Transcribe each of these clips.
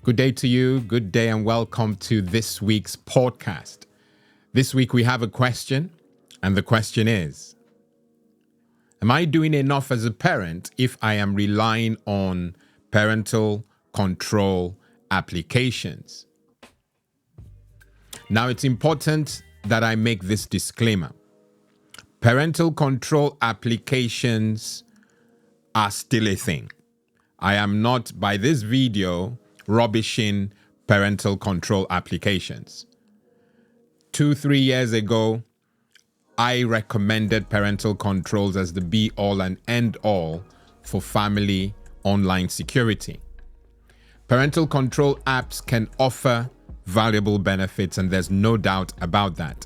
Good day to you. Good day and welcome to this week's podcast. This week we have a question, and the question is, am I doing enough as a parent if I am relying on parental control applications? Now, it's important that I make this disclaimer. Parental control applications are still a thing. I am not, by this video, rubbishing parental control applications. 2-3 years ago, I recommended parental controls as the be-all and end-all for family online security. Parental control apps can offer valuable benefits, and there's no doubt about that.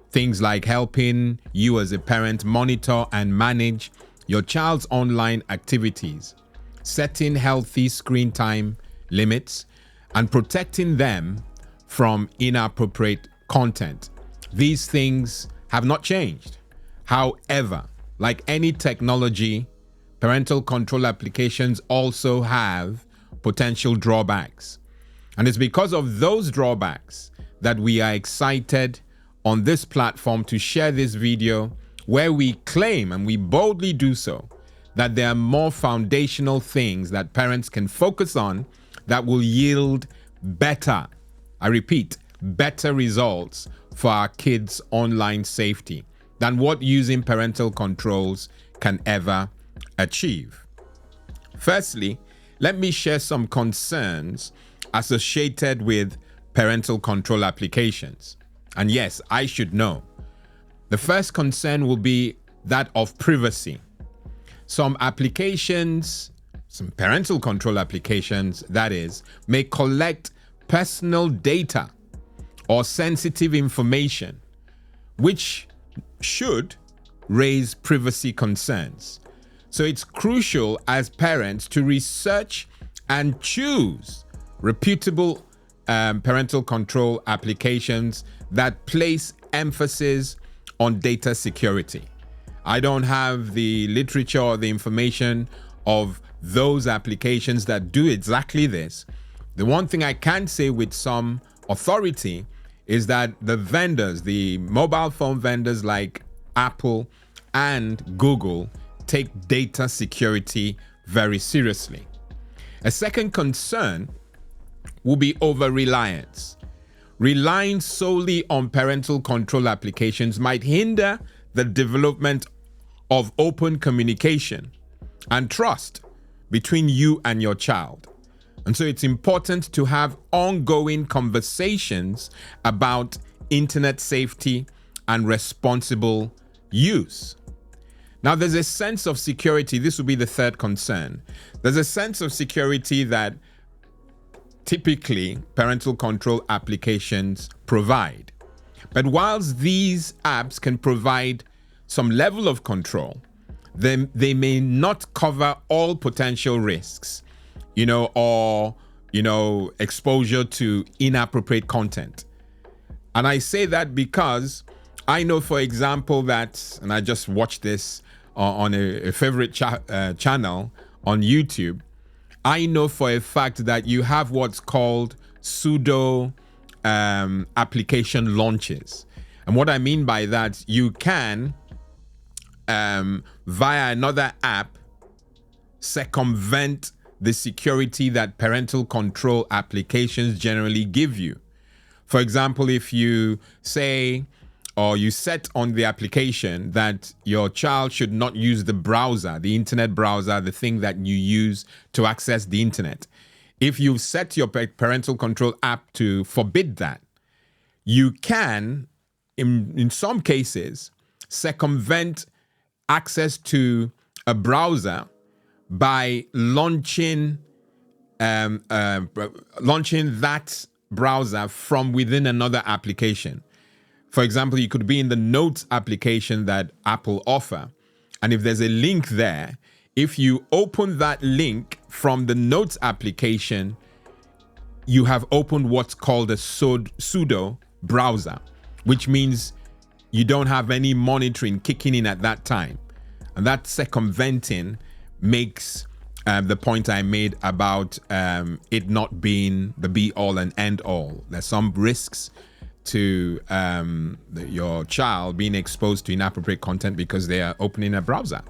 Things like helping you as a parent monitor and manage your child's online activities, setting healthy screen time limits, and protecting them from inappropriate content. These things have not changed. However, like any technology, parental control applications also have potential drawbacks. And it's because of those drawbacks that we are excited on this platform to share this video where we claim, and we boldly do so, that there are more foundational things that parents can focus on that will yield better, I repeat, better results for our kids' online safety than what using parental controls can ever achieve. Firstly, let me share some concerns associated with parental control applications. And yes, I should know. The first concern will be that of privacy. Some applications, some parental control applications, that is, may collect personal data or sensitive information, which should raise privacy concerns. So it's crucial as parents to research and choose reputable parental control applications that place emphasis on data security. I don't have the literature or the information of those applications that do exactly this. The one thing I can say with some authority is that the vendors, the mobile phone vendors like Apple and Google, take data security very seriously. A second concern will be over-reliance. Relying solely on parental control applications might hinder the development of open communication and trust between you and your child. And so it's important to have ongoing conversations about internet safety and responsible use. Now, there's a sense of security. This will be the third concern. There's a sense of security that typically parental control applications provide. But whilst these apps can provide some level of control, they may not cover all potential risks, or exposure to inappropriate content. And I say that because I know, for example, that, and I just watched this on a favorite channel on YouTube, I know for a fact that you have what's called pseudo application launches. And what I mean by that, you can, via another app, circumvent the security that parental control applications generally give you. For example, if you say, or you set on the application that your child should not use the browser, the internet browser, the thing that you use to access the internet. If you set your parental control app to forbid that, you can, in some cases, circumvent access to a browser by launching that browser from within another application. For example, you could be in the Notes application that Apple offer, and if there's a link there, if you open that link from the Notes application, you have opened what's called a pseudo browser, which means you don't have any monitoring kicking in at that time. And that circumventing makes the point I made about it not being the be all and end all. There's some risks to your child being exposed to inappropriate content because they are opening a browser,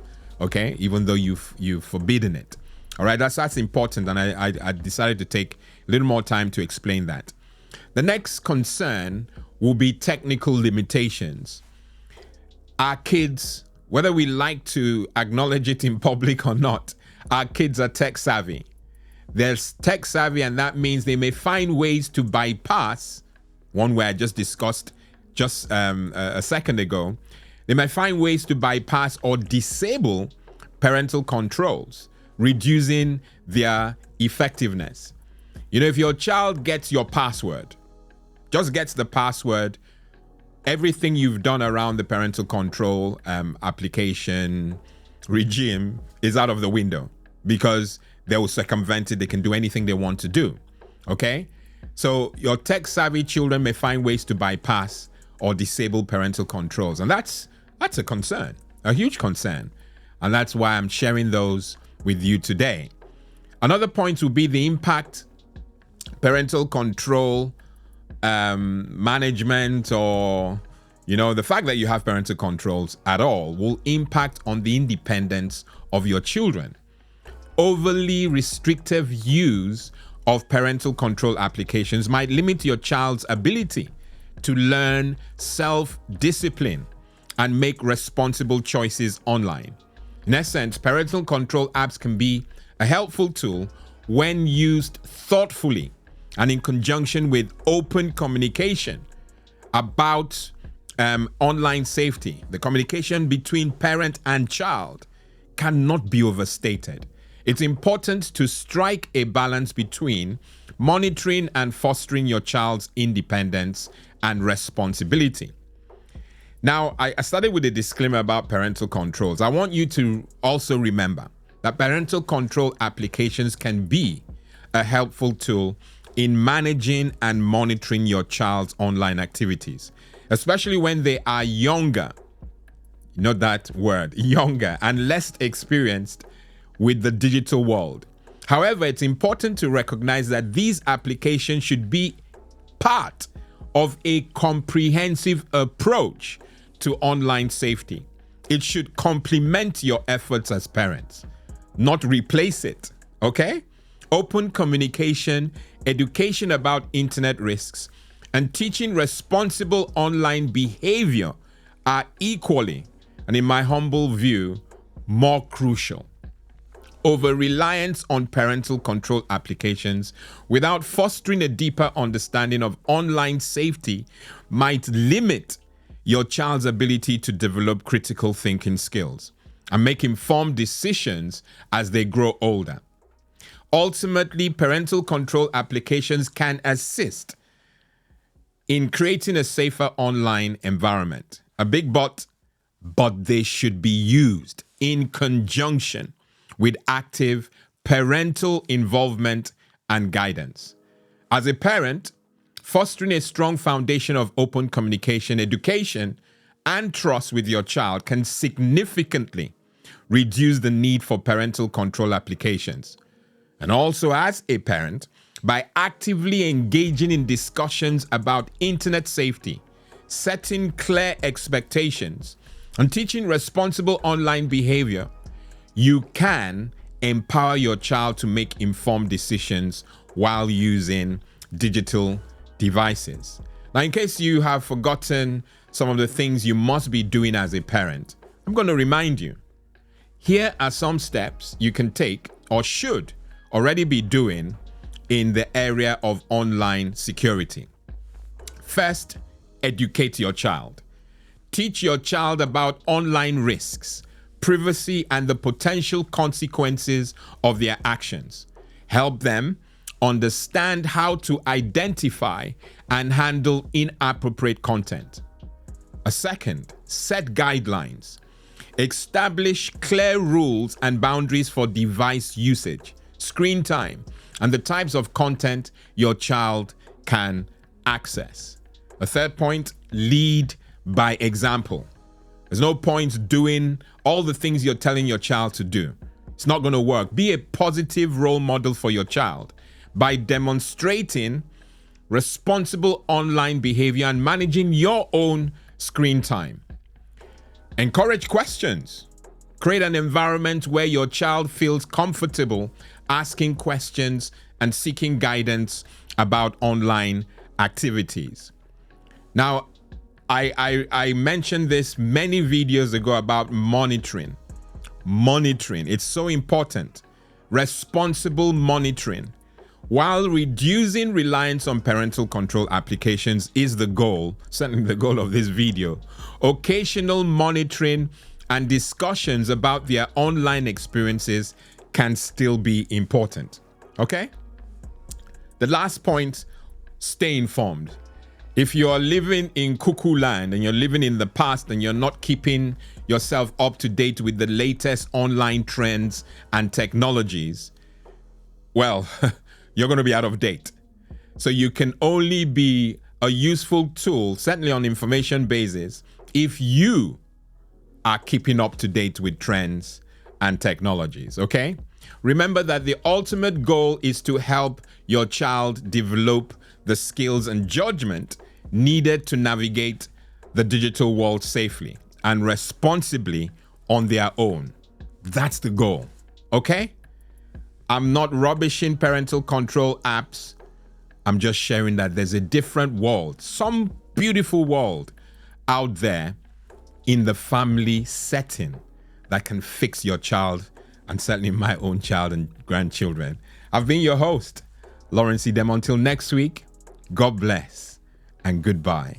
okay, even though you've forbidden it. All right, that's important, and I decided to take a little more time to explain that. The next concern will be technical limitations. Our kids, whether we like to acknowledge it in public or not, our kids are tech savvy. They're tech savvy, and that means they may find ways to bypass one way I just discussed just a second ago. They may find ways to bypass or disable parental controls, reducing their effectiveness. You know, if your child gets your password, just gets the password, everything you've done around the parental control application regime is out of the window, because they will circumvent it. They can do anything they want to do. Okay? So your tech savvy children may find ways to bypass or disable parental controls. And that's a concern, a huge concern. And that's why I'm sharing those with you today. Another point will be the impact parental control management, or the fact that you have parental controls at all will impact on the independence of your children. Overly restrictive use of parental control applications might limit your child's ability to learn self-discipline and make responsible choices online. In essence, parental control apps can be a helpful tool when used thoughtfully and in conjunction with open communication about online safety. The communication between parent and child cannot be overstated. It's important to strike a balance between monitoring and fostering your child's independence and responsibility. Now, I started with a disclaimer about parental controls. I want you to also remember that parental control applications can be a helpful tool in managing and monitoring your child's online activities, especially when they are younger. Note that word, younger, and less experienced with the digital world. However, it's important to recognize that these applications should be part of a comprehensive approach to online safety. It should complement your efforts as parents, not replace it, okay? Open communication, education about internet risks, and teaching responsible online behavior are equally, and in my humble view, more crucial. Over-reliance on parental control applications without fostering a deeper understanding of online safety might limit your child's ability to develop critical thinking skills and make informed decisions as they grow older. Ultimately, parental control applications can assist in creating a safer online environment. A big but they should be used in conjunction with active parental involvement and guidance. As a parent, fostering a strong foundation of open communication, education, and trust with your child can significantly reduce the need for parental control applications. And also, as a parent, by actively engaging in discussions about internet safety, setting clear expectations, and teaching responsible online behavior, you can empower your child to make informed decisions while using digital devices. Now, in case you have forgotten some of the things you must be doing as a parent, I'm going to remind you. Here are some steps you can take or should already be doing in the area of online security. First, educate your child. Teach your child about online risks, privacy, and the potential consequences of their actions. Help them understand how to identify and handle inappropriate content. A second, set guidelines. Establish clear rules and boundaries for device usage, screen time, and the types of content your child can access. A third point, lead by example. There's no point doing all the things you're telling your child to do. It's not going to work. Be a positive role model for your child by demonstrating responsible online behavior and managing your own screen time. Encourage questions. Create an environment where your child feels comfortable asking questions and seeking guidance about online activities. Now, I mentioned this many videos ago about monitoring. Monitoring, it's so important. Responsible monitoring. While reducing reliance on parental control applications is the goal, certainly the goal of this video, occasional monitoring and discussions about their online experiences can still be important. Okay? The last point, stay informed. If you're living in cuckoo land and you're living in the past and you're not keeping yourself up to date with the latest online trends and technologies, well, you're going to be out of date. So you can only be a useful tool, certainly on information basis, if you are keeping up to date with trends and technologies, okay? Remember that the ultimate goal is to help your child develop the skills and judgment needed to navigate the digital world safely and responsibly on their own. That's the goal, okay? I'm not rubbishing parental control apps. I'm just sharing that there's a different world, some beautiful world out there in the family setting that can fix your child and certainly my own child and grandchildren. I've been your host, Lawrence Idem. Until next week, God bless and goodbye.